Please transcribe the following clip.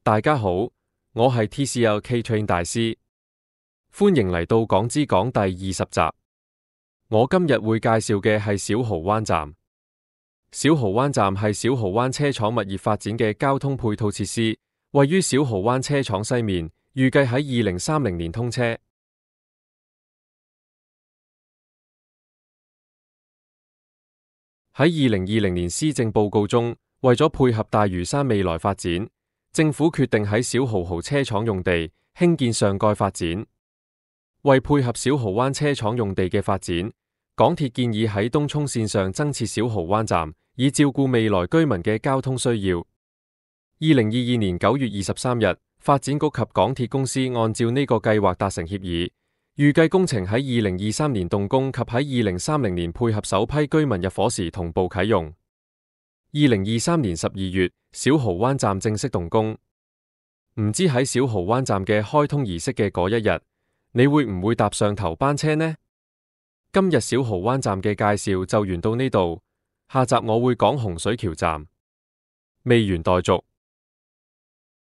大家好，我係 TCL K-Train 大師，歡迎嚟到港之港第20集。我今日會介紹嘅係小蠔灣站。小蠔灣站係小蠔灣車廠物業發展嘅交通配套設施，位於小蠔灣車廠西面，預計喺2030年通車。喺2020年施政報告中，為咗配合大嶼山未來發展，政府決定喺小蠔灣車廠用地興建上蓋發展。為配合小蠔灣車廠用地嘅發展，港鐵建議喺東涌綫上增設小蠔灣站，以照顧未來居民嘅交通需要。2022年9月23日，發展局及港鐵公司按照呢個計劃達成協議，預計工程喺2023年動工及喺2030年配合首批居民入伙時同步啟用。2023年12月，小蠔灣站正式動工。唔知喺小蠔灣站嘅開通儀式嘅嗰一日，你會唔會搭上頭班車呢？今日小蠔灣站嘅介紹就完到呢度，下集我會講洪水橋站，未完待續。